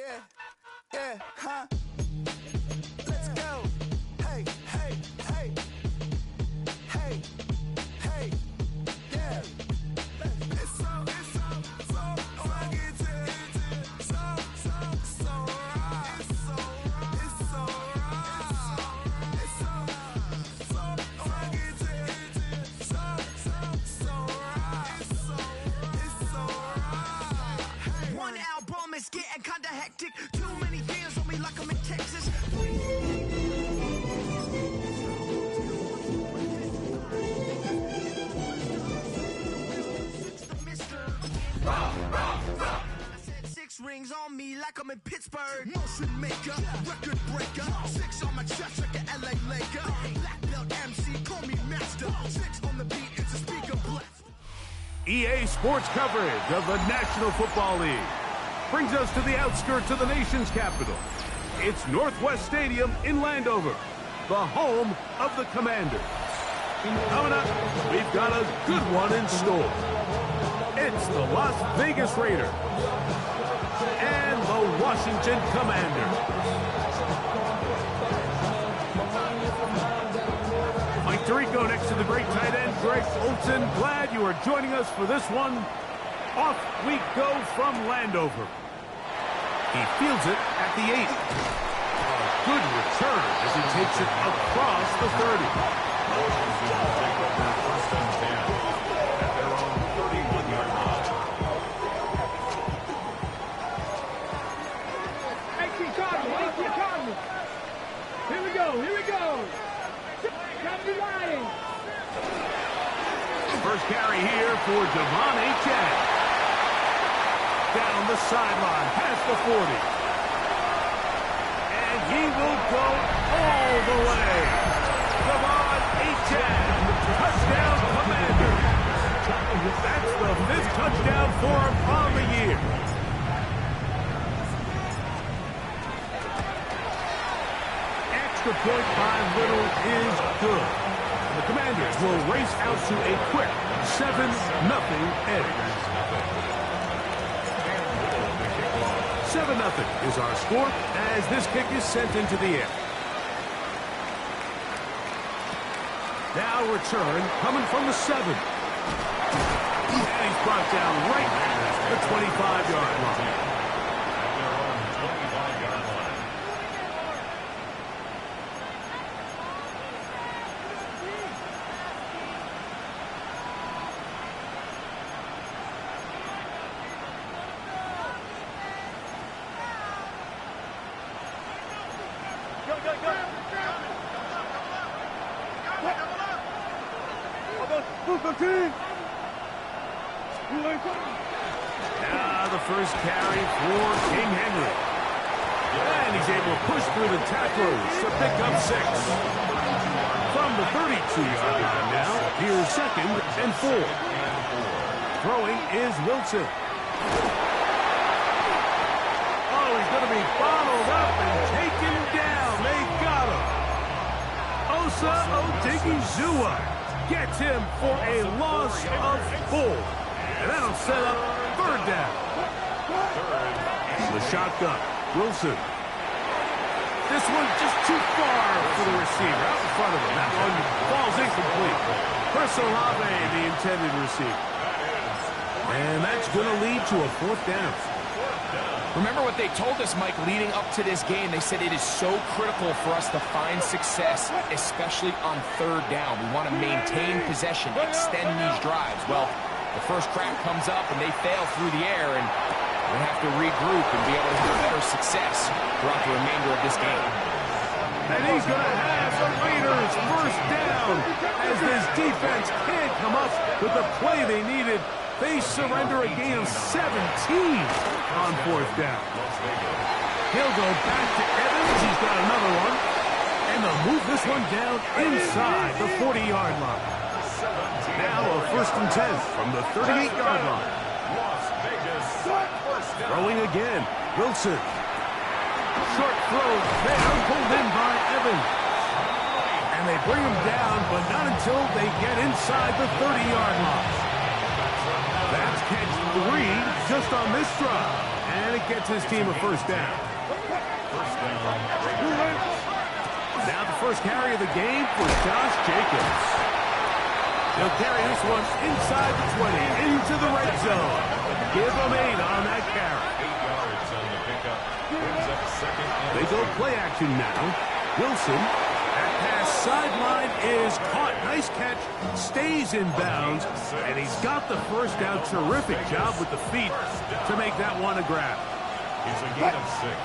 Yeah, yeah, huh? Let's go. Hey, hey, hey. Hey, hey, yeah. It's so fucking so right. It's so right. It's so fucking so right. One album is getting kinda hectic. Too many fans on me like I'm in Texas. Rings on me like I'm in Pittsburgh. Motion maker, record breaker. 6 on my chest like an LA Laker. Black belt MC, call me master. 6 on the beat, it's a speaker blast. EA Sports coverage of the National Football League brings us to the outskirts of the nation's capital. It's Northwest Stadium in Landover, the home of the Commanders. Coming up, we've got a good one in store. It's the Las Vegas Raiders and the Washington Commanders. Mike Tirico next to the great tight end, Greg Olsen. Glad you are joining us for this one. Off we go from Landover. He fields it at the 8. A good return as he takes it across the 30. Here we go. First carry here for Devon Achane. Down the sideline, past the 40. And he will go all the way. Devon Achane, touchdown Commander. That's the 5th touchdown for him on the year. Extra point by Little is good. And the Commanders will race out to a quick 7-0 edge. 7-0 is our score as this kick is sent into the air. Now return coming from the 7. And he's brought down right at the 25-yard line. Now the first carry for King Henry. And he's able to push through the tacklers to pick up 6. From the 32-yard line now, here's 2nd and 4. Throwing is Wilson. Oh, he's going to be bottled up and taken down. They got him. Osa Odigizua gets him for a loss of 4. And that'll set up 3rd down. The shotgun. Wilson. This one's just too far for the receiver. Out in front of him. That one falls incomplete. Chris Olave, the intended receiver. And that's going to lead to a 4th down. Remember what they told us, Mike, leading up to this game. They said it is so critical for us to find success, especially on 3rd down. We want to maintain possession, extend these drives. Well, the first crack comes up and they fail through the air, and we'll have to regroup and be able to have better success throughout the remainder of this game. And he's going to have the Raiders 1st down as this defense can't come up with the play they needed. They surrender a gain of 17 on 4th down. He'll go back to Evans. He's got another one. And they'll move this one down inside the 40-yard line. Now a 1st and 10 from the 38-yard line. Throwing again. Wilson. Short throw there, pulled in by Evans. And they bring him down, but not until they get inside the 30-yard line. That's catch 3 just on this drive. And it gets his team a first down. Now the first carry of the game for Josh Jacobs. He'll carry this one inside the 20, into the red zone. Give him 8 on that carry. 8 yards on the pickup. Brings up second and They go play action now. Wilson, that pass sideline is caught. Nice catch, stays in bounds, and he's got the first down. Terrific job with the feet to make that one a grab. It's a gain of 6.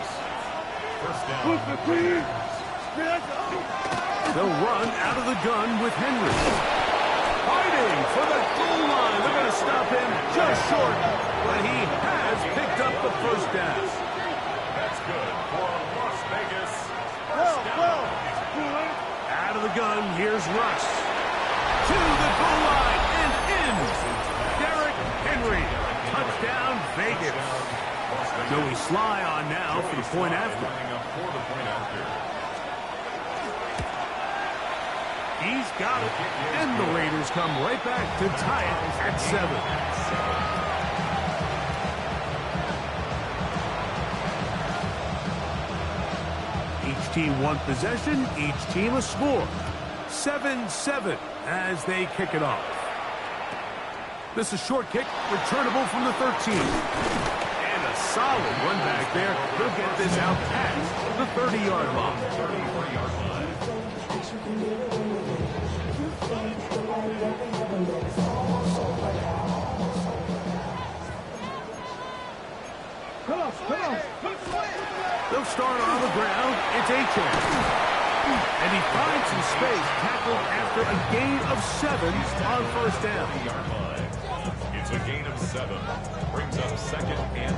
First down. They'll run out of the gun with Henry. Fighting for the goal line. They're going to stop him just short, but he has picked up the first down. That's good for Las Vegas. Out of the gun, here's Russ. To the goal line and in. Derrick Henry. Touchdown, Vegas. Joey Sly on now for the point after. He's got it. And the Raiders come right back to tie it at 7. Each team one possession, each team a score. 7-7 as they kick it off. This is a short kick, returnable from the 13. And a solid run back there. He'll get this out past the 30-yard line. Come on. They'll start on the ground. It's Achane. And he finds some space, tackled after a gain of 7 on first down. It's a gain of 7. Brings up second and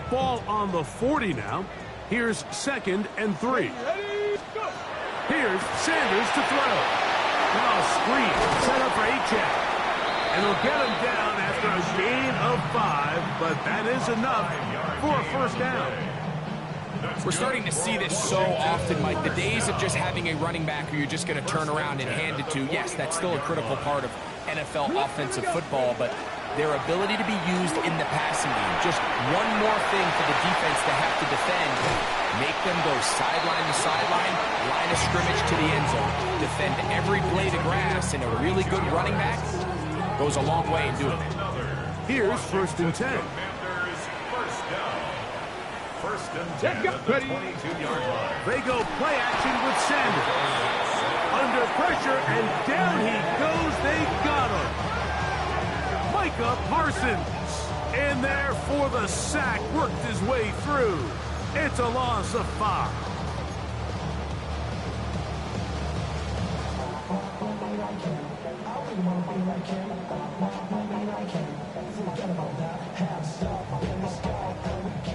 3. Ball on the 40 now. Here's second and 3. Here's Sanders to throw. Now screen set up for Achane. And they'll get him down after a gain of 5, but that is enough for a first down. We're starting to see this so often, Mike. The days of just having a running back who you're just going to turn around and hand it to, yes, that's still a critical part of NFL offensive football, but their ability to be used in the passing game, just one more thing for the defense to have to defend, make them go sideline to sideline, line of scrimmage to the end zone, defend every blade of grass, and a really good running back goes a long way in doing it. Here's first and 10. First and 10 at the 22-yard line. They go play action with Sanders. Under pressure, and down he goes. They got him. Micah Parsons in there for the sack. Worked his way through. It's a loss of 5.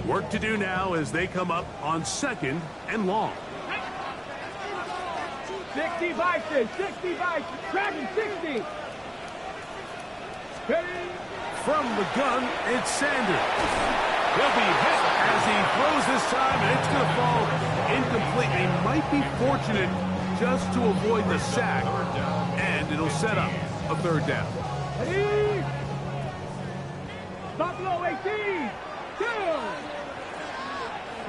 Work to do now as they come up on second and long. 60 Bison, 60 Bison, Dragon 60. From the gun, it's Sanders. He'll be hit as he throws this time, and it's going to fall incomplete. He might be fortunate just to avoid the sack, and it'll set up a third down. Ready? Buffalo 18, 2.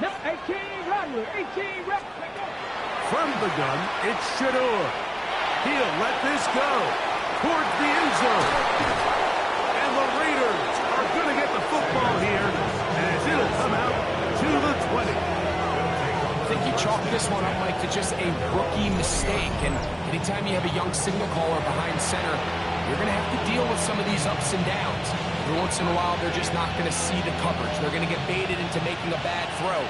No, 18, run, 18, rep. From the gun, it's Shador. He'll let this go towards the end zone. And the Raiders are going to get the football here as it'll come out to the 20. I think you chalk this one up, Mike, to just a rookie mistake. And anytime you have a young signal caller behind center, you're going to have to deal with some of these ups and downs. Every once in a while, they're just not going to see the coverage. They're going to get baited into making a bad throw.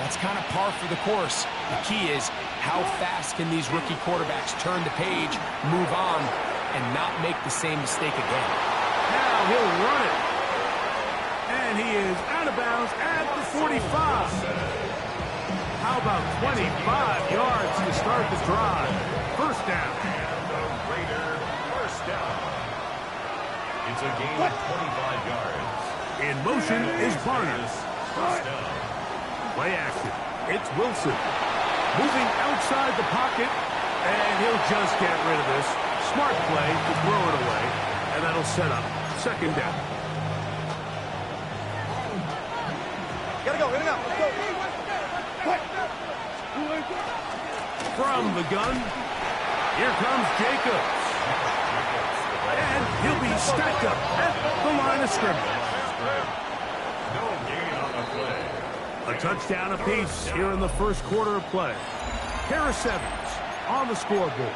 That's kind of par for the course. The key is how fast can these rookie quarterbacks turn the page, move on, and not make the same mistake again. Now he'll run it. And he is out of bounds at the 45. How about 25 yards to start the drive? First down. First down. It's a gain of 25 yards. In motion is Barnes. First down. Play action. It's Wilson. Moving outside the pocket, and he'll just get rid of this. Smart play to throw it away, and that'll set up second down. From the gun, here comes Jacobs. And he'll be stacked up at the line of scrimmage. No gain on the play. A touchdown apiece here in the first quarter of play. Harris Evans on the scoreboard.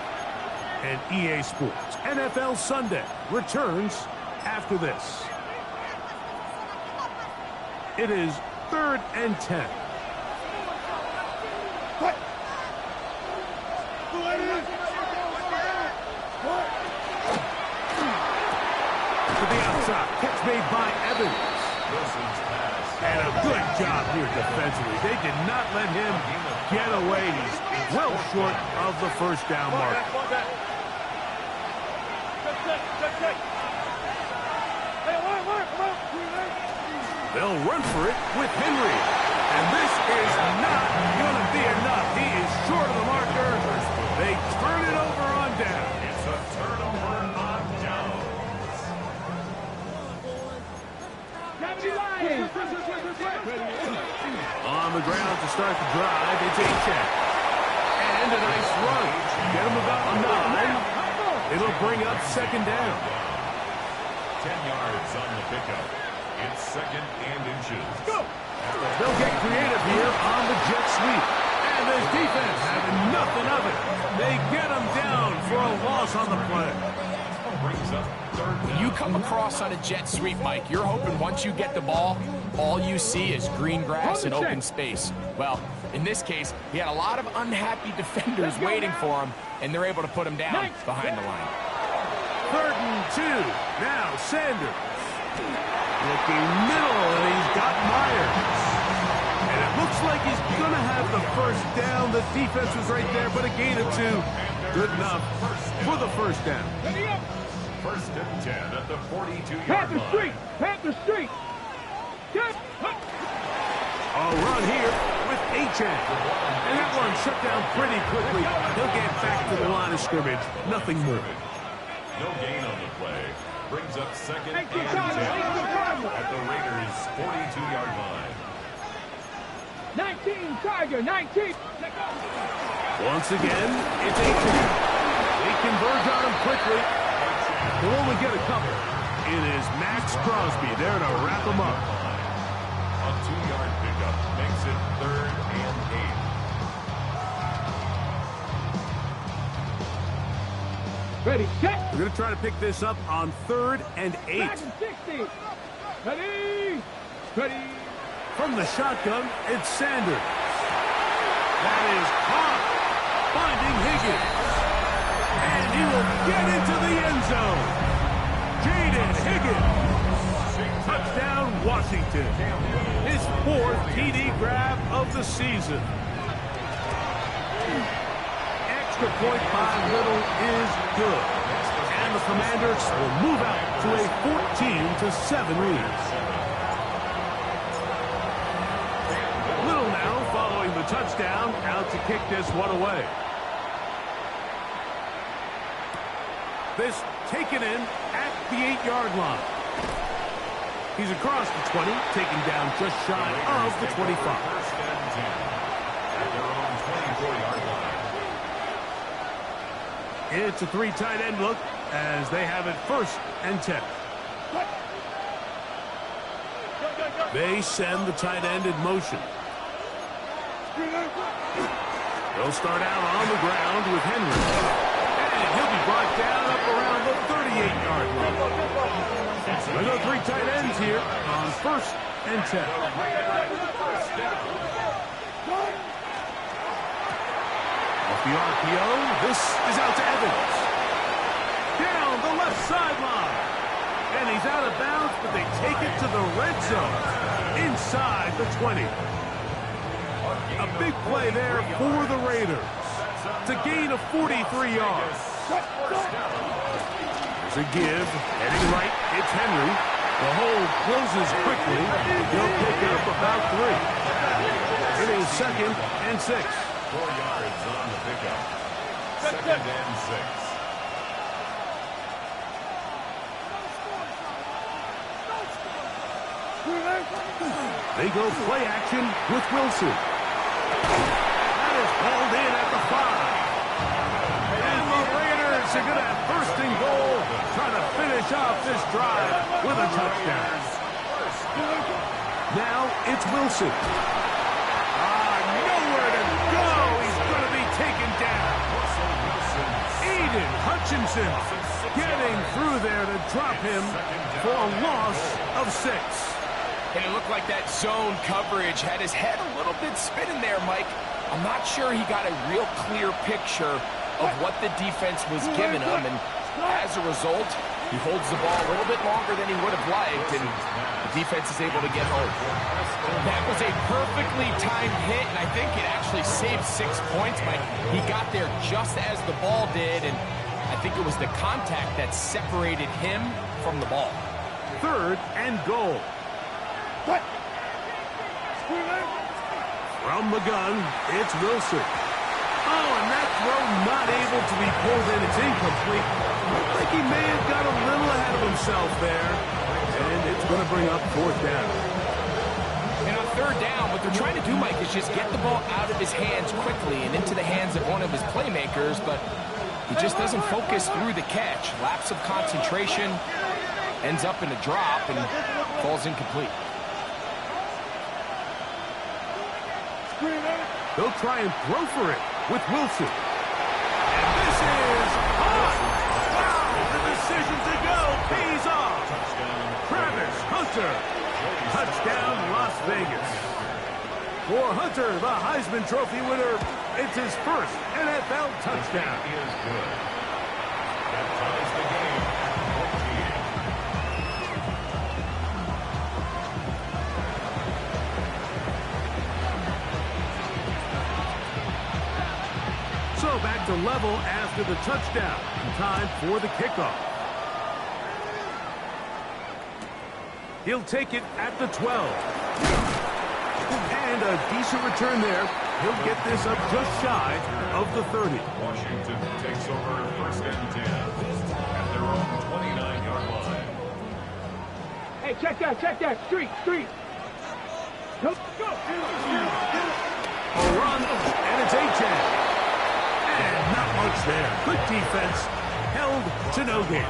And EA Sports NFL Sunday returns after this. It is 3rd and 10. To the outside, catch made by Evans. And a good job here defensively. They did not let him get away. He's well short of the first down mark. They'll run for it with Henry. And this is not going to be enough. He is short of the marker. They turn it over on down. It's a turnover on downs. On the ground to start the drive, it's Achek. And a nice run. Get him about 9. It'll bring up 2nd down. 10 yards on the pickup. It's 2nd and inches. Go! They'll get creative here on the jet sweep. And this defense having nothing of it. They get him down for a loss on the play. Brings up 3rd. When you come across on a jet sweep, Mike, you're hoping once you get the ball, all you see is green grass and open space. Well, in this case, he had a lot of unhappy defenders waiting for him, and they're able to put him down behind the line. 3rd and 2. Now Sanders. Looking middle, and he's got Myers. And it looks like he's going to have the first down. The defense was right there, but a gain of 2. Good enough for the first down. 1st and 10 at the 42-yard Panther line. Street! Panther Street! A run here with Achek. And that one shut down pretty quickly. He'll get back to the line of scrimmage. Nothing more. No gain on the play. Brings up 2nd and 10 at the Raiders' 42-yard line. 19, Tiger, 19. Once again, it's Achek. They converge on him quickly. He'll only get a couple. It is Max Crosby there to wrap him up. A 2-yard pickup makes it 3rd and 8. Ready, set. We're going to try to pick this up on 3rd and 8. Back in 60. Ready. Ready. From the shotgun, it's Sanders. That is caught. Finding Higgins. And he will get into the end zone. Jaden Higgins. Touchdown, Washington. His 4th TD grab of the season. Extra point by Little is good. And the Commanders will move out to a 14-7 lead. Little now following the touchdown, out to kick this one away. This taken in at the 8-yard line. He's across the 20, taken down just shy of the 25. 1st and 10 at their own 24-yard line. It's a 3 tight end look as they have it 1st and 10. They send the tight end in motion. They'll start out on the ground with Henry. And he'll be brought down up around the 38-yard line. We'll go 3 tight ends here on 1st and 10. Off the RPO, this is out to Evans. Down the left sideline. And he's out of bounds, but they take it to the red zone. Inside the 20. A big play there for the Raiders. It's a gain of 43 yards. There's a give. Heading right, it's Henry. The hold closes quickly. They'll pick up about 3. It is 2nd and 6. 4 yards on the pickup. 2nd and 6. They go play action with Wilson. That is hauled it's Wilson. Nowhere to go. He's going to be taken down. Aiden Hutchinson getting through there to drop him for a loss of 6. And it looked like that zone coverage had his head a little bit spinning there, Mike. I'm not sure he got a real clear picture of what the defense was giving him, and as a result, he holds the ball a little bit longer than he would have liked, and the defense is able to get home. That was a perfectly timed hit, and I think it actually saved 6 points, Mike. He got there just as the ball did, and I think it was the contact that separated him from the ball. 3rd and goal. From the gun, it's Wilson. Oh, and that throw not able to be pulled in. It's incomplete. Looks like he may have got a little ahead of himself there. And it's going to bring up 4th down. And on 3rd down, what they're trying to do, Mike, is just get the ball out of his hands quickly and into the hands of one of his playmakers, but he just doesn't focus through the catch. Lapse of concentration, ends up in a drop, and falls incomplete. They'll try and throw for it with Wilson. And this is hot! Wow! The decision to go pays off. Travis Hunter. Touchdown, Las Vegas. For Hunter, the Heisman Trophy winner, it's his first NFL touchdown. He is good. That ties the game at 14. So back to level after the touchdown. Time for the kickoff. He'll take it at the 12. And a decent return there. He'll get this up just shy of the 30. Washington takes over 1st and 10 at their own 29-yard line. Hey, check that. Street. Go. A run, and it's A-Chan. And not much there. Good defense. Held to no gain.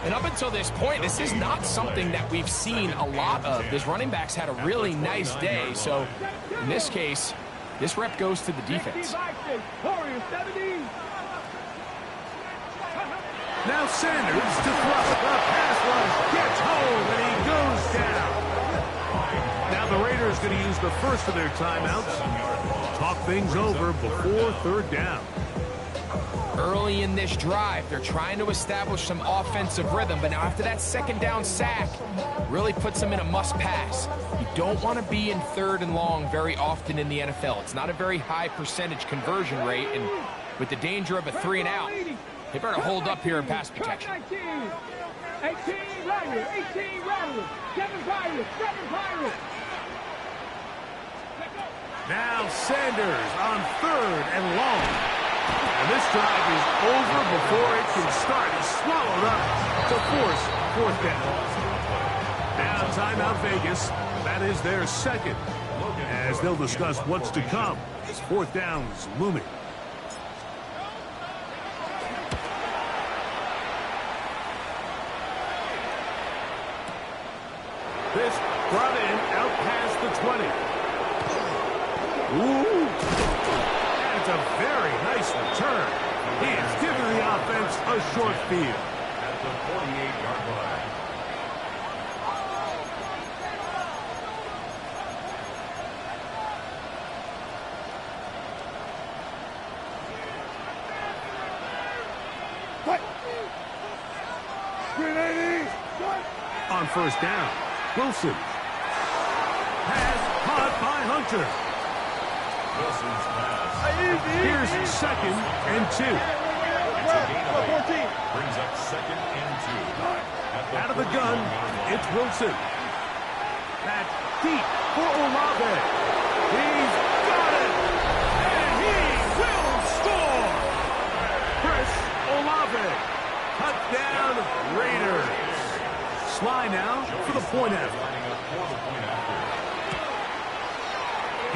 And up until this point, this is not something that we've seen a lot of. This running back's had a really nice day. So in this case, this rep goes to the defense. Now Sanders to throw. The pass rush gets home, and he goes down. Now the Raiders going to use the first of their timeouts. Talk things over before 3rd down. Early in this drive, they're trying to establish some offensive rhythm, but now after that 2nd down sack, really puts them in a must-pass. You don't want to be in 3rd and long very often in the NFL. It's not a very high percentage conversion rate, and with the danger of a 3 and out, they better hold up here in pass protection. 18 Riley, 18 Riley, 7 Pirates. Now Sanders on 3rd and long. And this drive is over before it can start. He's swallowed up to force 4th down. Now timeout Vegas. That is their 2nd. As they'll discuss what's to come. 4th down's looming. This brought in out past the 20. Ooh. That's a very nice return. He has given the offense a short field. At the 48-yard line. On 1st down, Wilson. Pass caught by Hunter. Wilson's pass. Here's 2nd and 2. It's a gain of 8. Brings up 2nd and 2. Out of the gun, it's Wilson. That's deep for Olave. He's got it. And he will score. Chris Olave. Touchdown Raiders. Sly now for the point after.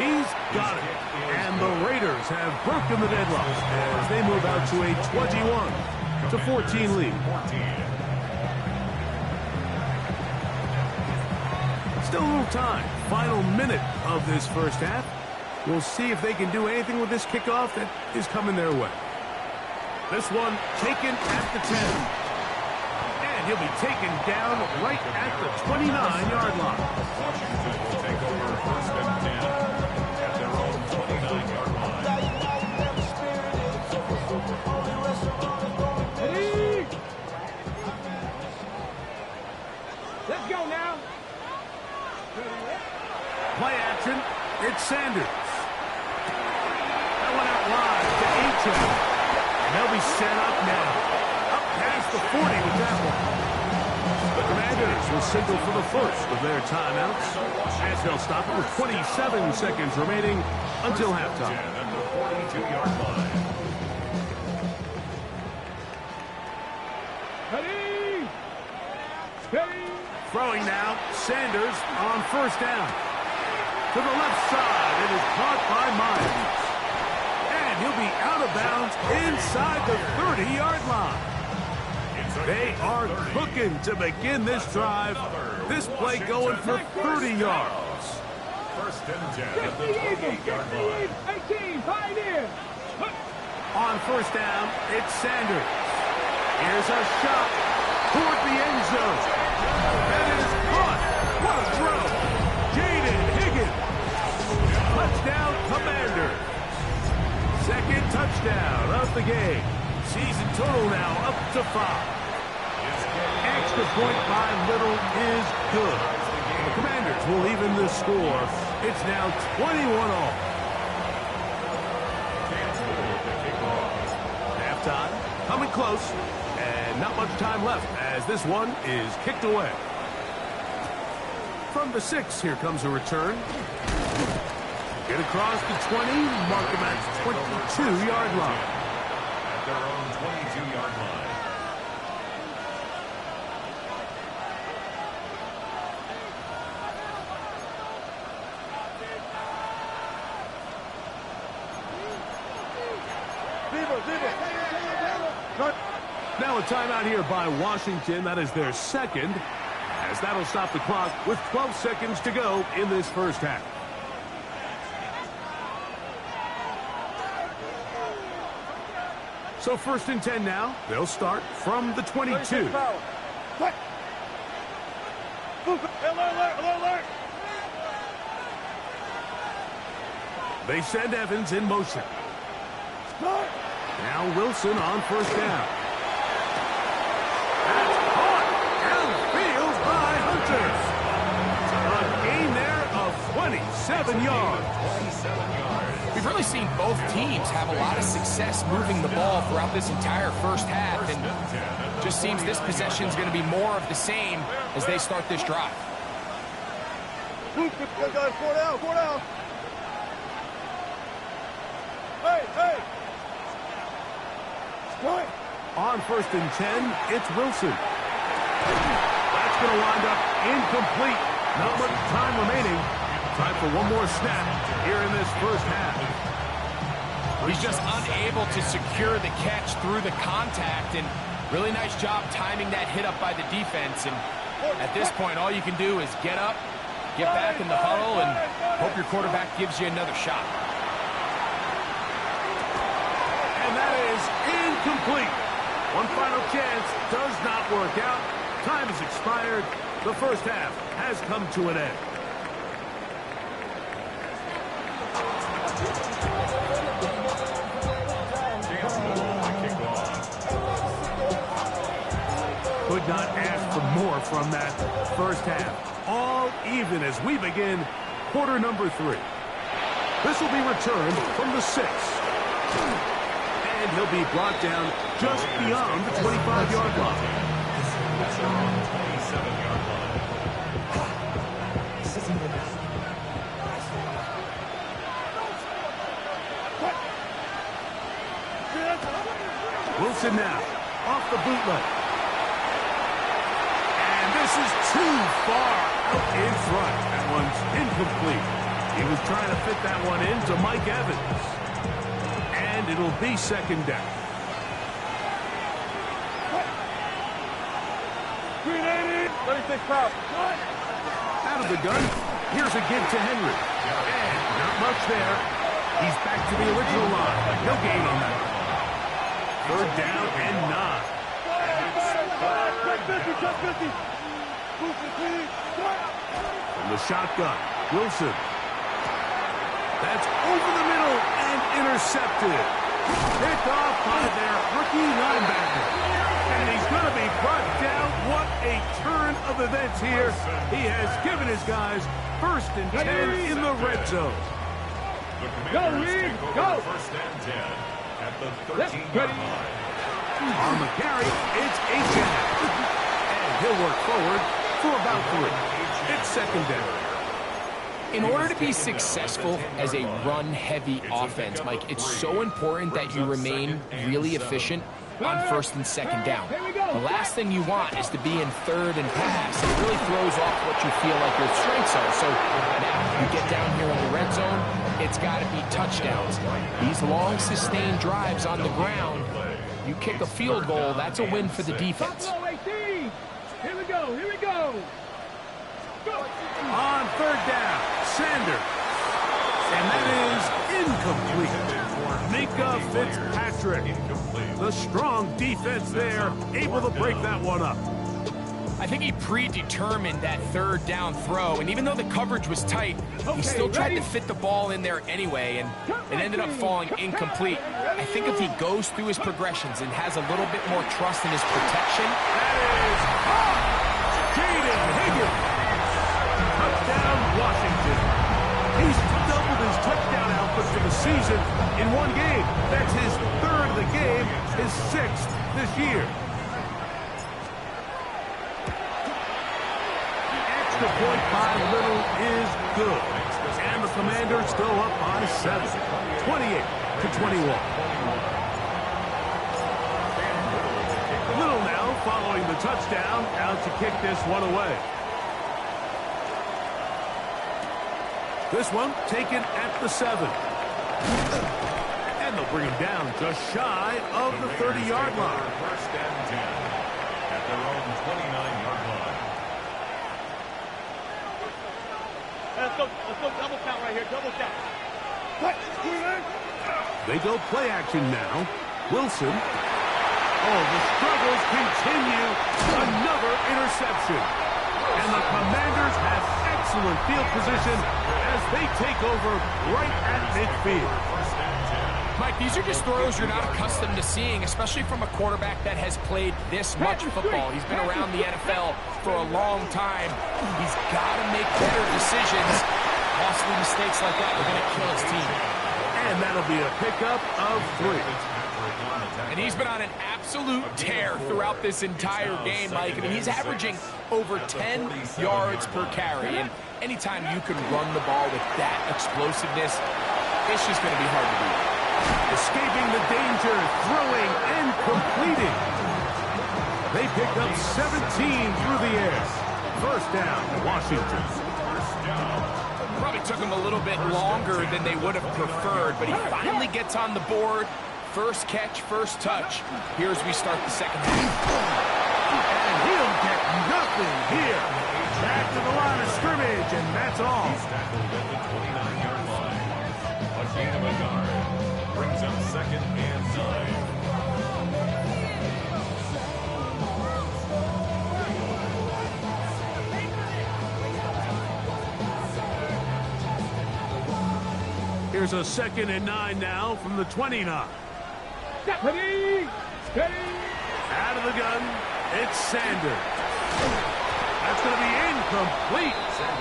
He's got it. And the Raiders have broken the deadlock as they move out to a 21-14 lead. Still a little time. Final minute of this first half. We'll see if they can do anything with this kickoff that is coming their way. This one taken at the 10. And he'll be taken down right at the 29-yard line. Washington will take over first and 10 at their own 29-yard line. Ready? Let's go now. Play action. It's Sanders. That one out wide to H.M. They'll be set up now. Up past the 40 with that one. The Commanders will signal for the first of their timeouts as they'll stop it with 27 seconds remaining until halftime. At the 42-yard line. Ready? Ready? Throwing now, Sanders on first down. To the left side, it is caught by Myers. And he'll be out of bounds inside the 30-yard line. They are cooking to begin this drive. This play going for 30 yards. First and 10 at the 28-yard 18, pioneer. On first down, it's Sanders. Here's a shot toward the end zone. And it is caught. What a throw. Jaden Higgins. Touchdown, Commander. Second touchdown of the game. Season total now up to 5. Extra point by Little is good. The Commanders will even the score. It's now 21-all. Halftime coming close, and not much time left as this one is kicked away. From the 6, here comes a return. Get across the 20, mark him at 22-yard line. At their own 22-yard line. Now a timeout here by Washington. That is their second, as that'll stop the clock with 12 seconds to go in this first half. So first and 10 now. They'll start from the 22. They send Evans in motion. Now Wilson on first down. That's caught downfield by Hunter. A gain there of 27 yards. 27 yards. We've really seen both teams have a lot of success moving the ball throughout this entire first half, and just seems this possession is going to be more of the same as they start this drive. Four down. Hey. On first and 10, it's Wilson. That's going to wind up incomplete. Not much time remaining. Time for one more snap here in this first half. He's just unable to secure the catch through the contact, and really nice job timing that hit up by the defense. And at this point, all you can do is get up, get back in the huddle, and hope your quarterback gives you another shot. And that is incomplete. One final chance does not work out. Time has expired. The first half has come to an end. Could not ask for more from that first half. All even as we begin quarter number 3. This will be returned from the 6. And he'll be brought down just beyond the 25-yard line. 27-yard line. Wilson now off the bootleg. And this is too far out in front. That one's incomplete. He was trying to fit that one into Mike Evans. And it'll be second down. Out of the gun. Here's a give to Henry. And not much there. He's back to the original line. No gain on that. Third down and 9. From the shotgun, Wilson. That's over the middle and intercepted. Picked off by their rookie linebacker. And he's going to be brought down. What a turn of events here. He has given his guys 1st and 10 in the red zone. The Commanders take over first and 10 at the 13-yard line. On the carry, it's Achane. And he'll work forward for about 3. It's 2nd down. In order to be successful as a run-heavy offense, Mike, it's so important that you remain really efficient on 1st and 2nd down. The last thing you want is to be in 3rd and pass. It really throws off what you feel like your strengths are. So now you get down here in the red zone, it's got to be touchdowns. These long, sustained drives on the ground, you kick a field goal, that's a win for the defense. Here we go, here we go. On 3rd down, Sanders. And that is incomplete. Minka Fitzpatrick. The strong defense there, able to break that one up. I think he predetermined that 3rd down throw, and even though the coverage was tight, he still tried to fit the ball in there anyway, and it ended up falling incomplete. I think if he goes through his progressions and has a little bit more trust in his protection. That is Jaden Higgins. Touchdown, Washington. He's doubled his touchdown output for the season in one game. That's his 3rd of the game, his 6th this year. The point by Little is good. And the Commanders go up by 7, 28-21. Little now following the touchdown, out to kick this one away. This one taken at the 7. And they'll bring him down just shy of the 30-yard line. First and 10 at their own 29-yard line. Let's go double count right here, double count. They go play action now. Wilson. Oh, the struggles continue. Another interception. And the Commanders have excellent field position as they take over right at midfield. Mike, these are just throws you're not accustomed to seeing, especially from a quarterback that has played this much football. He's been around the NFL for a long time. He's got to make better decisions. Costly mistakes like that are going to kill his team. And that'll be a pickup of 3. And he's been on an absolute tear throughout this entire game, Mike. I mean, he's averaging over 10 yards per carry. And anytime you can run the ball with that explosiveness, it's just going to be hard to beat. Escaping the danger, throwing and completing. They pick up 17 through the air. First down, Washington. Probably took him a little bit longer than they would have preferred, but he finally gets on the board. First catch, first touch. Here as we start the second half. And he'll get nothing here. Back to the line of scrimmage, and that's all. He's tackled at the 29-yard line. A gain of a yard. Brings up 2nd and 9. Here's a 2nd and 9 now from the 29. Steady! Out of the gun, it's Sanders. That's going to be incomplete.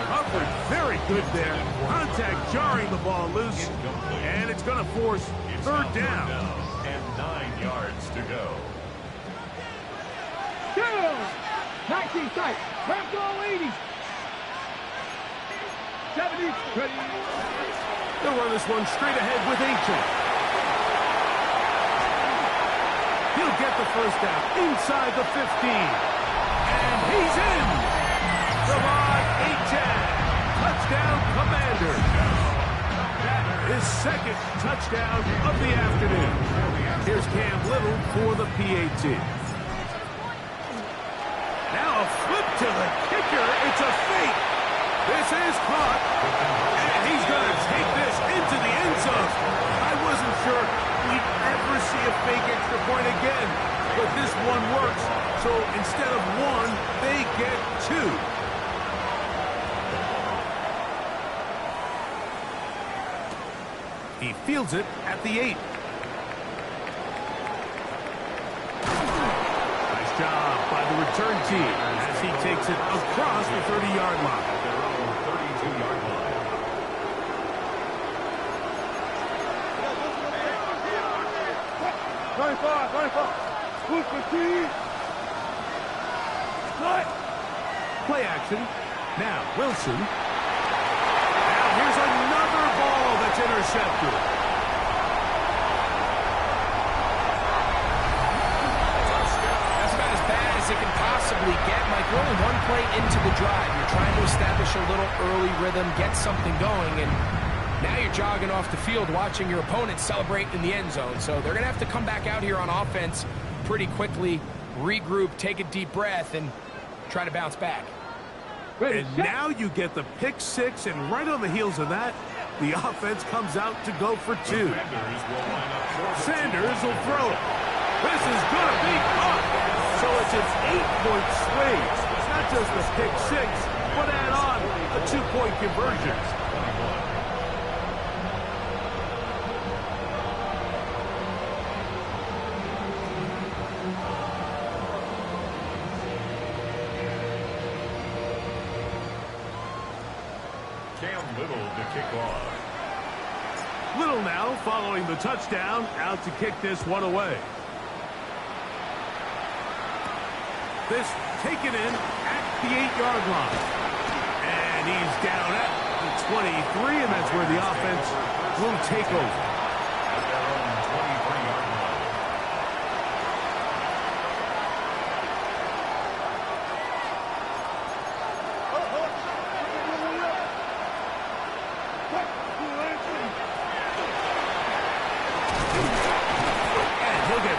Coverage very good there. Contact jarring the ball loose. And it's going to force 3rd down. And 9 yards to go. 19 tight. Cramp all 80. 70. Ready. They'll run this one straight ahead with Achane. He'll get the first down inside the 15. And he's in. Devon Achane. Touchdown, Commanders. His 2nd touchdown of the afternoon. Here's Cam Little for the PAT. Now a flip to the kicker. It's a fake. This is caught. And he's going to take this into the end zone. I wasn't sure we'd ever see a fake extra point again. But this one works. So instead of one, they get two. He fields it at the 8. Nice job by the return team as he takes it across the 30-yard line. At their own 32-yard line. Play action. Now Wilson. Now here's another ball that's intercepted. That's about as bad as it can possibly get, Mike. We're only one play into the drive. You're trying to establish a little early rhythm, get something going, and now you're jogging off the field watching your opponent celebrate in the end zone. So they're going to have to come back out here on offense pretty quickly, regroup, take a deep breath, and try to bounce back. And now you get the pick six, and right on the heels of that, the offense comes out to go for two. Sanders will throw it. This is going to be caught. So it's an 8-point swing. It's not just a pick six, but add on a 2-point conversion. Little to kick off. Little now following the touchdown, out to kick this one away. This taken in at the 8-yard line. And he's down at the 23, and that's where the offense will take over. At their own 23-yard line.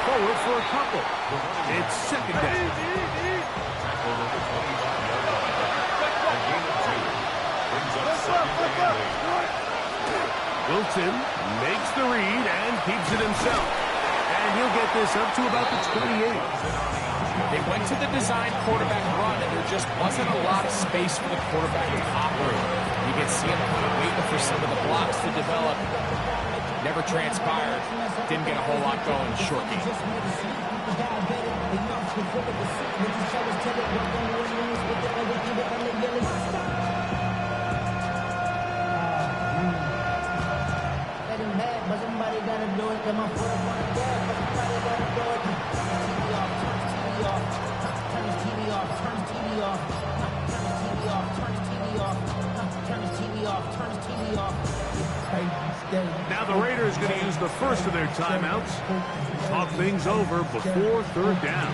Forward for a couple. It's second down. Tackled at the 25-yard line. A gain of 2. Brings up second and 8. Wilson makes the read and keeps it himself. And he'll get this up to about the 28. They went to the design quarterback run, and there just wasn't a lot of space for the quarterback to operate. You can see him kind of waiting for some of the blocks to develop. Never transpired. Didn't get a whole lot going. Short game. Now the Raiders going to use the first of their timeouts. Talk things over before third down.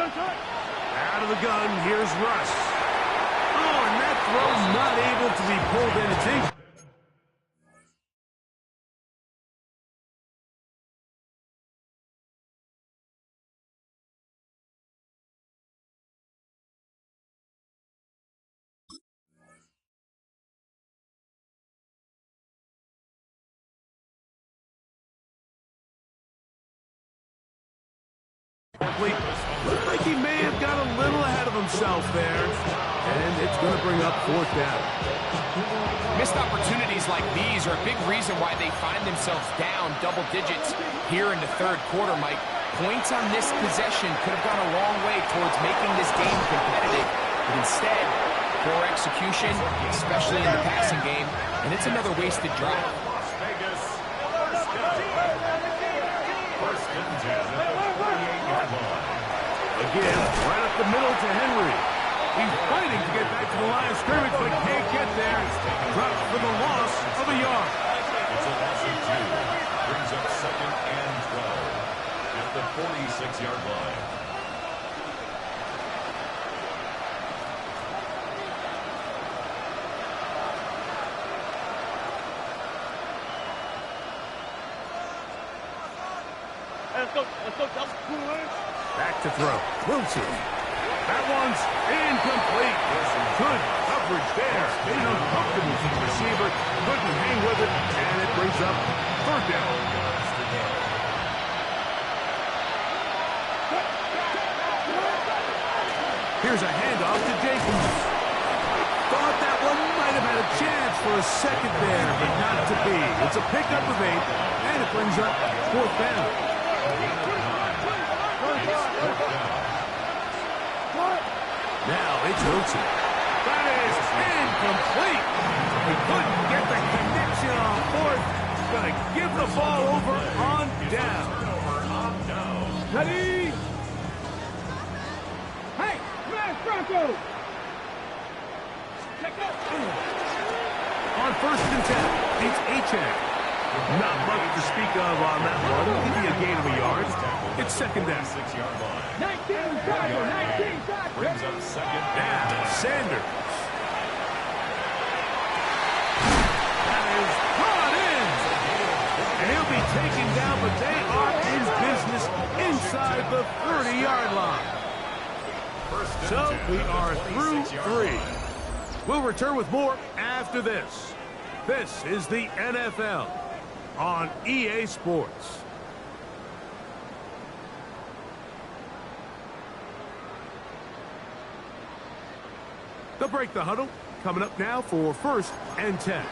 Out of the gun, here's Russ. Oh, and that throw's not able to be pulled in. It's in. Looked like he may have got a little ahead of himself there. And it's going to bring up fourth down. Missed opportunities like these are a big reason why they find themselves down double digits here in the third quarter, Mike. Points on this possession could have gone a long way towards making this game competitive. But instead, poor execution, especially in the passing game, and it's another wasted drive. Las Vegas. First and 10 at the 48-yard line. Again, right up the middle to Henry. He's fighting to get back to the line of scrimmage, but can't get there. Dropped for the loss of a yard. It's a loss of 2. Brings up 2nd and 12 at the 46-yard line. Let's go. Back to throw. Wilson. That one's incomplete. Good coverage there. Made it uncomfortable for the receiver. Couldn't hang with it, and it brings up 3rd down. Here's a handoff to Jacobs. Thought that one might have had a chance for a second there, but not to be. It's a pickup of 8, and it brings up 4th down. Now it's Wilson. That is incomplete. He couldn't get the connection on 4th. Gonna give the ball over on down. Ready? Hey, smash Bronco! Check out. On 1st and 10, it's Achane. Not much to speak of on that one. Maybe a gain of a yard. It's 2nd down. 6-yard line. 19 tackle, 19 tackle. Brings up 2nd Now, and Sanders. That is brought in. And he'll be taken down, but they are in business inside the 30-yard line. So we are through 3. We'll return with more after this. This is the NFL on EA Sports. They'll break the huddle. Coming up now for 1st and 10.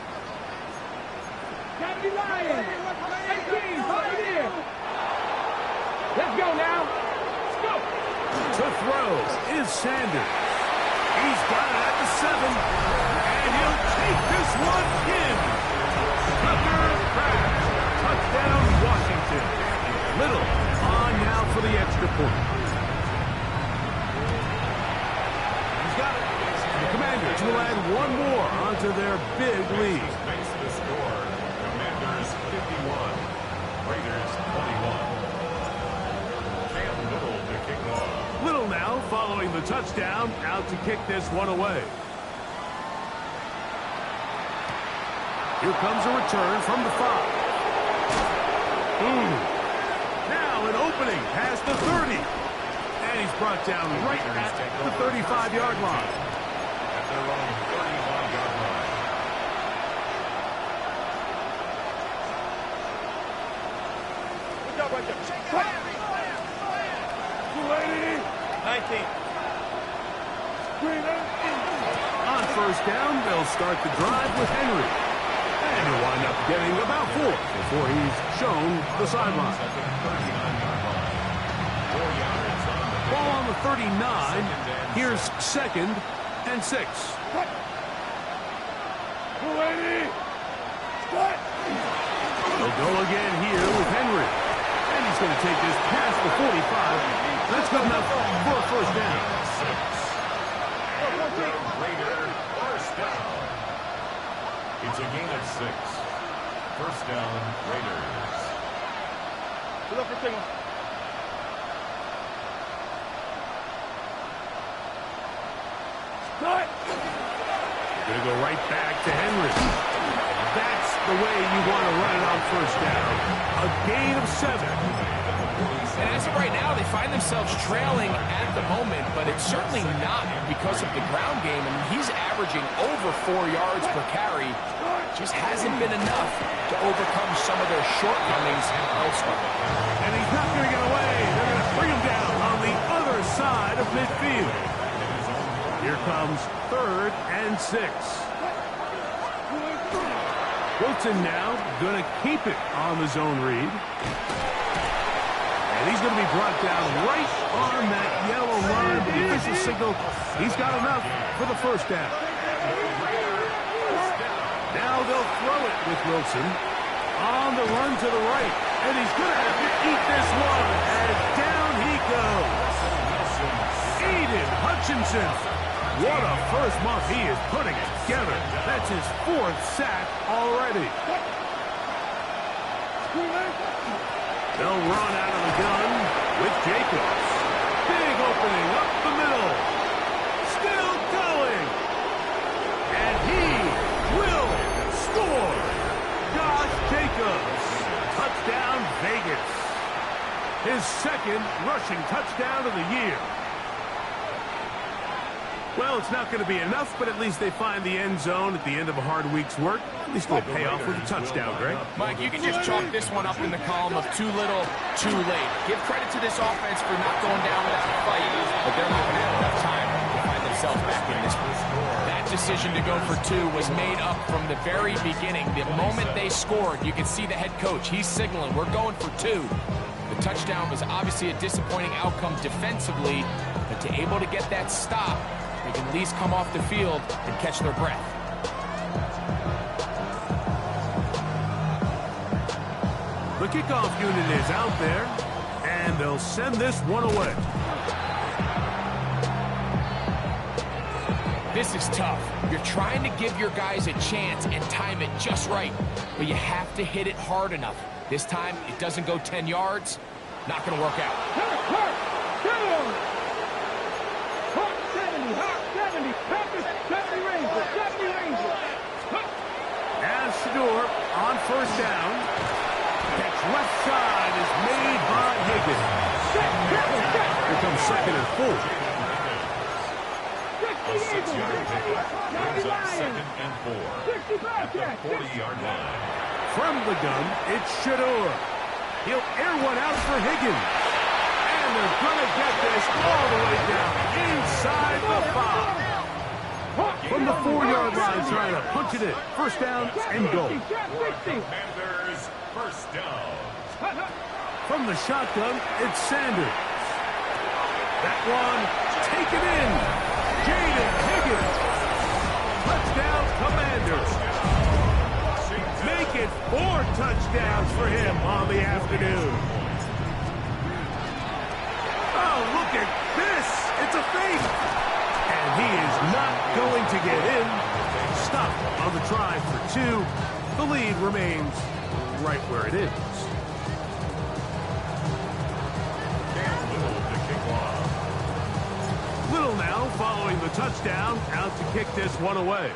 Gotta be lying. 18, hold it in. Let's go now. Let's go. To throw is Sanders. He's got it at the 7, and he'll take this one in. Tucker Craft. Touchdown, Washington. Little on now for the extra point. He's got it. The Commanders will add one more onto their big lead. makes the score. Commanders 51. Raiders 21. Cam Little to kick off. Little now following the touchdown, out to kick this one away. Here comes a return from the 5. Now an opening past the 30. And he's brought down right at the 35-yard line. At their own 35-yard line. Good job right there. 19. On 1st down, they'll start the drive with Henry. And he'll wind up getting about 4 before he's shown the sideline. At the 39-yard line. 4 yards on the Ball on the 39. Here's 2nd and 6. They'll go again here with Henry. And he's going to take this past the 45. That's good enough for a 1st down. Raider, 1st down. It's a gain of 6. 1st down, Raiders. Good luck for single. Going to go right back to Henry. That's the way you want to run it on 1st down. A gain of 7. And as of right now, they find themselves trailing at the moment, but it's certainly not because of the ground game. I mean, he's averaging over 4 yards per carry. Just hasn't been enough to overcome some of their shortcomings elsewhere. And he's not going to get away. They're going to bring him down on the other side of midfield. Here comes 3rd and 6. Wilson now going to keep it on the zone read. And he's going to be brought down right on that yellow line. The official signal, he's got enough for the 1st down. Now they'll throw it with Wilson. On the run to the right. And he's going to have to eat this one. And down he goes. Aiden Hutchinson What a first month he is putting it together. That's his 4th sack already. They'll run out of the gun with Jacobs. Big opening up the middle. Still going. And he will score. Josh Jacobs. Touchdown Vegas. His 2nd rushing touchdown of the year. Well, it's not going to be enough, but at least they find the end zone at the end of a hard week's work. At least they'll pay off with a touchdown, Greg. Mike, you can just chalk this one up in the column of too little, too late. Give credit to this offense for not going down without a fight, but they're not going to have enough time to find themselves back in this one. That decision to go for 2 was made up from the very beginning. The moment they scored, you can see the head coach. He's signaling, we're going for 2. The touchdown was obviously a disappointing outcome defensively, but to able to get that stop, they can at least come off the field and catch their breath. The kickoff unit is out there, and they'll send this one away. This is tough. You're trying to give your guys a chance and time it just right, but you have to hit it hard enough. This time, it doesn't go 10 yards. Not going to work out. As Shador on 1st down. Catch left side is made by Higgins. Here comes 2nd and 4. A 6-yard pickup brings up 2nd and 4 at the 40-yard line. From the gun, it's Shador. He'll air one out for Higgins. And they're going to get this all the way down inside the 5. From the 4-yard line, trying to punch it in. 1st down and goal. Commanders, 1st down. From the shotgun, it's Sanders. That one taken in. Jaden Higgins. Touchdown, Commanders. Make it 4 touchdowns for him on the afternoon. Oh, look at this. It's a fake. And he is not going to get in. Stop on the try for 2. The lead remains right where it is. Little now following the touchdown, out to kick this one away.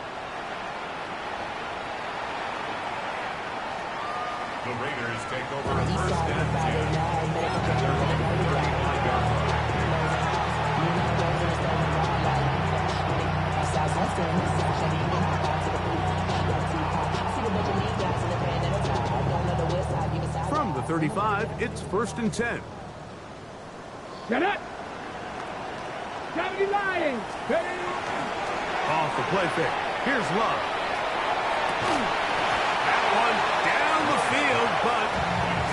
The Raiders take over 1st and 10. From the 35, it's 1st and 10. Get it! 70 Lions! Off the play fake. Here's Love. That one down the field, but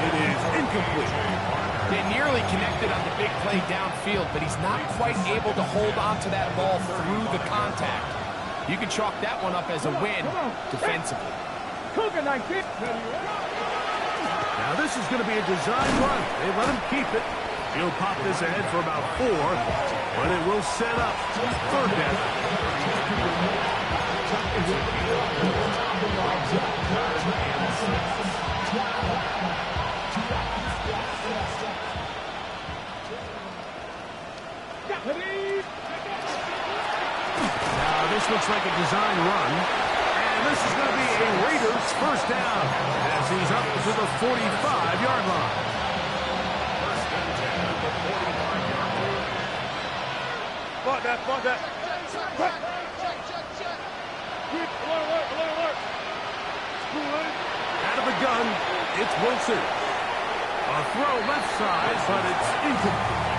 it is incomplete. They nearly connected on the big play downfield, but he's not quite able to hold on to that ball through the contact. You can chalk that one up as a win defensively. Now this is going to be a design run. They let him keep it. He'll pop this ahead for about 4, but it will set up 3rd down. Now this looks like a design run. And this is going to be a Raiders 1st down as he's up to the 45-yard line. 1st and 10 at the 45-yard line. Fuck that. Out of the gun, it's Wilson. A throw left side, but it's incomplete.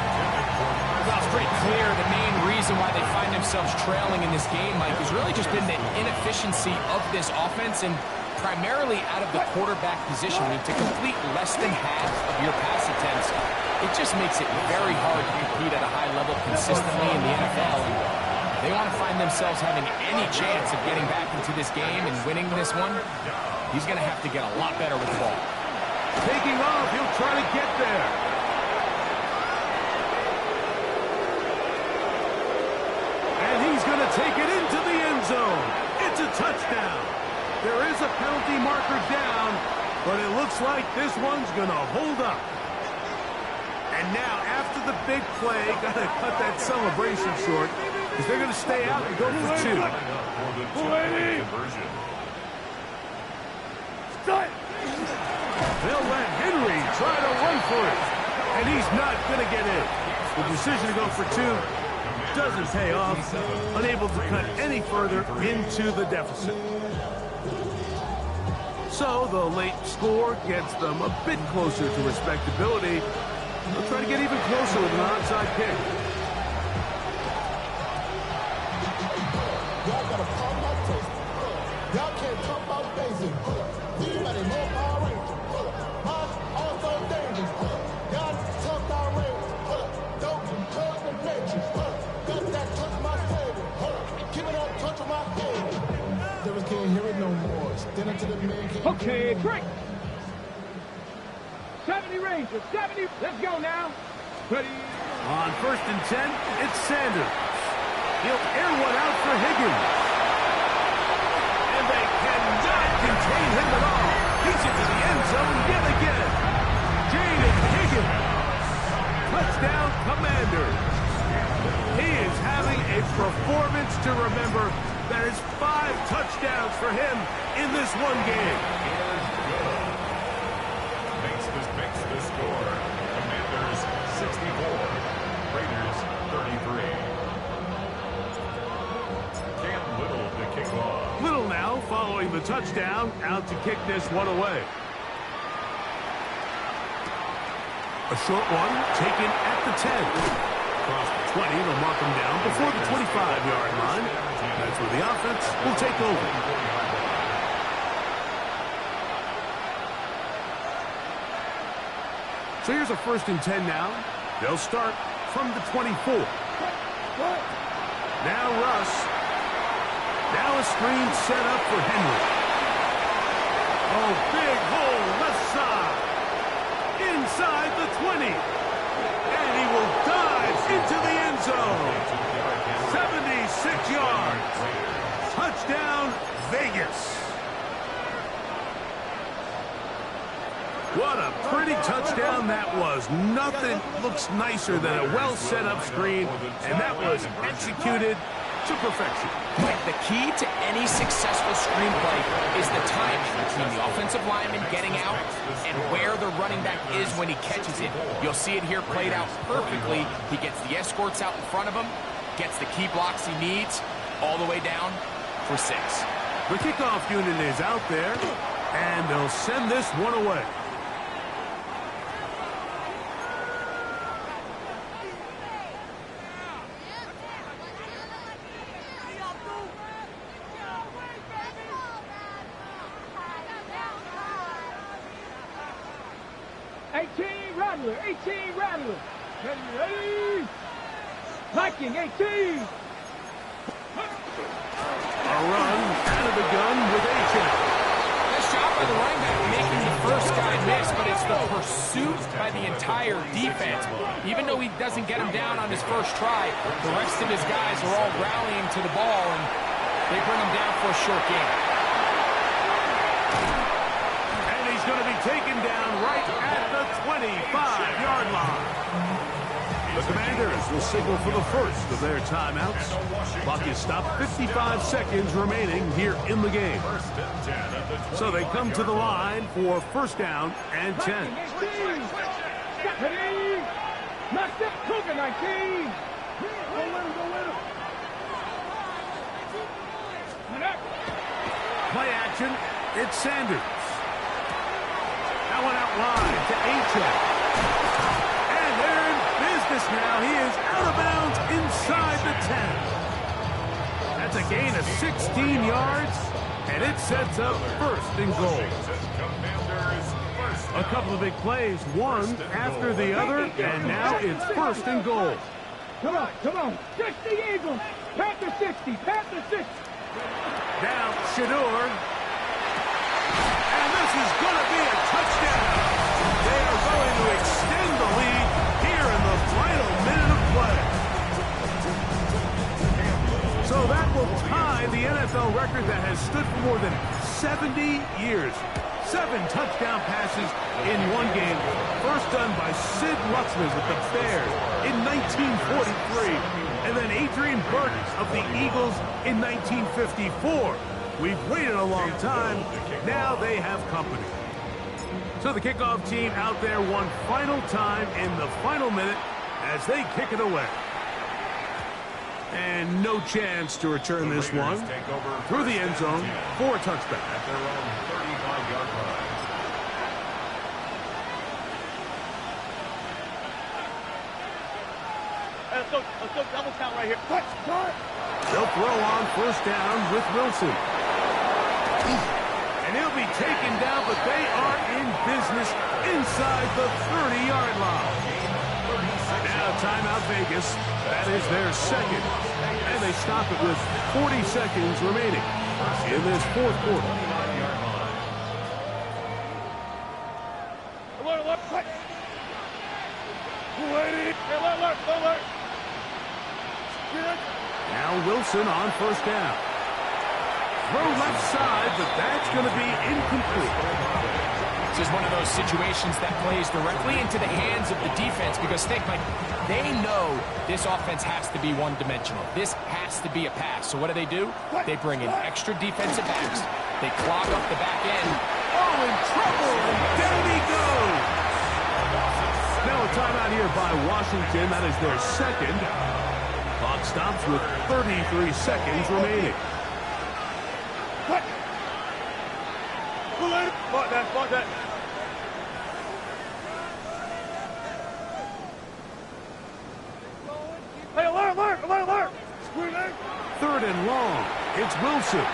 Well, it's pretty clear the main reason why they find themselves trailing in this game, Mike, has really just been the inefficiency of this offense and primarily out of the quarterback position. I mean, to complete less than half of your pass attempts, it just makes it very hard to compete at a high level consistently in the NFL. And they want to find themselves having any chance of getting back into this game and winning this one. He's going to have to get a lot better with the ball. Taking off, he'll try to get there. And he's going to touchdown. There is a penalty marker down, but it looks like this one's going to hold up. And now, after the big play, got to cut that celebration short because they're going to stay out and go for two. They'll let Henry try to run for it, and he's not going to get in. The decision to go for two doesn't pay off, unable to cut any further into the deficit. So the late score gets them a bit closer to respectability. They'll try to get even closer with an onside kick. Y'all gotta talk about taste. Y'all can't talk about basic. Anybody know Power Rangers? Also dangerous. Y'all talk about range. Don't touch the matrix. Got that touch my flavor. Give me that touch of my head. Devils can't hear it no more. Stand up to the man. Okay, break. 70 Rangers, 70. Let's go now. Ready. On 1st and 10, it's Sanders. He'll air one out for Higgins. And they cannot contain him at all. He's into the end zone yet again. Jaden Higgins. Touchdown, Commanders. He is having a performance to remember. That is 5 touchdowns for him in this one game. Makes the score. Commanders 64, Raiders 33. Cam Little to kick off. Little now following the touchdown, out to kick this one away. A short one taken at the 10. Across the 20, they'll mark him down before the 25-yard line. That's where the offense will take over. So here's a 1st and 10 now. They'll start from the 24. Now Russ. Now a screen set up for Henry. Oh, big hole left side. Inside the 20. And he will dive into the end zone. 76 yards. Touchdown, Vegas. What a pretty touchdown that was. Nothing looks nicer than a well-set-up screen, and that was executed to perfection. The key to any successful screenplay is the timing between the offensive lineman getting out and where the running back is when he catches it. You'll see it here played out perfectly. He gets the escorts out in front of him, gets the key blocks he needs, all the way down for 6. The kickoff unit is out there, and they'll send this one away. Rattler, 18 Rattler. Ready. Viking, 18. A run out of the gun with A-Check. Nice job by the running back making the first guy miss, but it's the pursuit by the entire defense. Even though he doesn't get him down on his first try, the rest of his guys are all rallying to the ball, and they bring him down for a short gain. And he's going to be taken down right at the 25-yard line. The Commanders will signal for the first of their timeouts. Clock is stopped, 55 seconds remaining here in the game. So they come to the line for 1st down and 10. Knocked up, Cougar, 19. Go with him. Play action, it's Sanders. That one out wide to A-Check. And they're in business now. He is out of bounds inside the 10. That's a gain of 16 yards, and it sets up 1st and goal. A couple of big plays, one after the other, and now it's 1st and goal. Come on. 60 Eagles. Panther 60. Now Shador. And this is going to be a touchdown. They are going to extend the lead here in the final minute of play. So that will tie the NFL record record that has stood for more tthan 70 years. 7 touchdown passes in one game. First done by Sid Lutzman with the Bears in 1943. And then Adrian Burton of the Eagles in 1954. We've waited a long time. Now they have company. So the kickoff team out there one final time in the final minute as they kick it away. And no chance to return this one through the end zone for a touchback. At their own 35-yard line. Let's go double count right here. They'll throw on first down with Wilson. And he'll be taken down, but they are in business inside the 30-yard line. Now timeout Vegas. That is their second. And they stop it with 40 seconds remaining in this fourth quarter. Now Wilson on first down. Throw left side, but that's going to be incomplete. This is one of those situations that plays directly into the hands of the defense because think, Mike, they know this offense has to be one-dimensional. This has to be a pass. So what do? They bring in extra defensive backs. They clog up the back end. Oh, in trouble, and down he goes. Now a timeout here by Washington. That is their second. Clock stops with 33 seconds remaining. Fuck that. Hey, alert! Third and long. It's Wilson.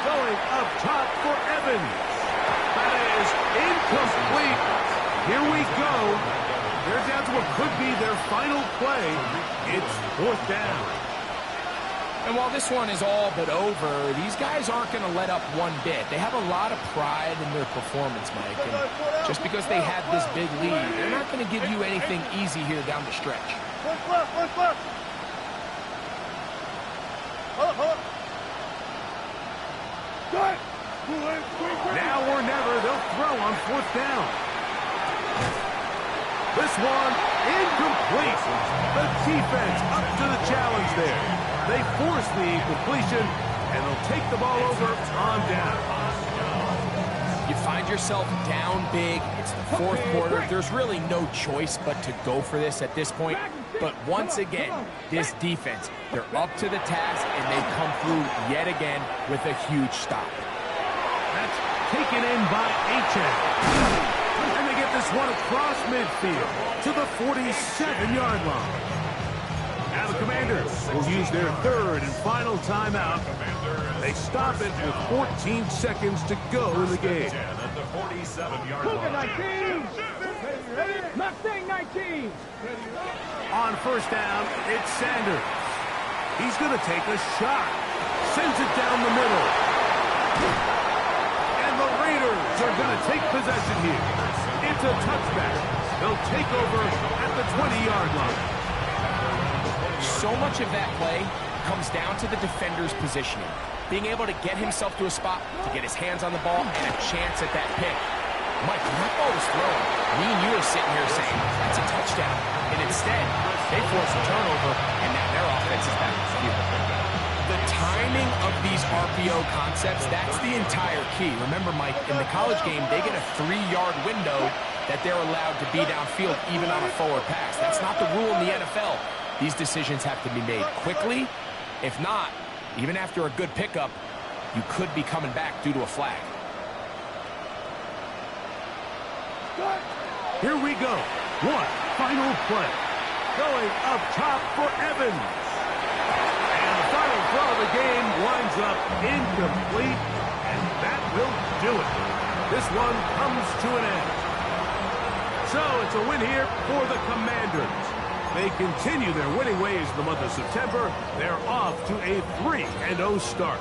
Going up top for Evans. That is incomplete. Here we go. They're down to what could be their final play. It's fourth down. And while this one is all but over, these guys aren't going to let up one bit. They have a lot of pride in their performance, Mike. And just because they have this big lead, they're not going to give you anything easy here down the stretch. What's left? Hold up. Now or never, they'll throw on fourth down. This one, incomplete. The defense up to the challenge there. They force the incompletion, and they'll take the ball over on down. You find yourself down big. It's the fourth quarter. There's really no choice but to go for this at this point. But once again, this defense, they're up to the task, and they come through yet again with a huge stop. That's taken in by H.M. And they get this one across midfield to the 47-yard line. Now the Commanders will use their third and final timeout. They stop it with 14 seconds to go in the game. At the 47-yard line. 19! Mustang 19! On first down, it's Sanders. He's going to take a shot. Sends it down the middle. And the Raiders are going to take possession here. It's a touchback. They'll take over at the 20-yard line. So much of that play comes down to the defender's positioning. Being able to get himself to a spot, to get his hands on the ball, and a chance at that pick. Mike, when that ball was thrown, me and you are sitting here saying, that's a touchdown. And instead, they force a turnover, and now their offense is back in the field. The timing of these RPO concepts, that's the entire key. Remember, Mike, in the college game, they get a 3-yard window that they're allowed to be downfield even on a forward pass. That's not the rule in the NFL. These decisions have to be made quickly. If not, even after a good pickup, you could be coming back due to a flag. Here we go. One final play. Going up top for Evans. And the final throw of the game winds up incomplete. And that will do it. This one comes to an end. So it's a win here for the Commanders. They continue their winning ways in the month of September. They're off to a 3-0 start.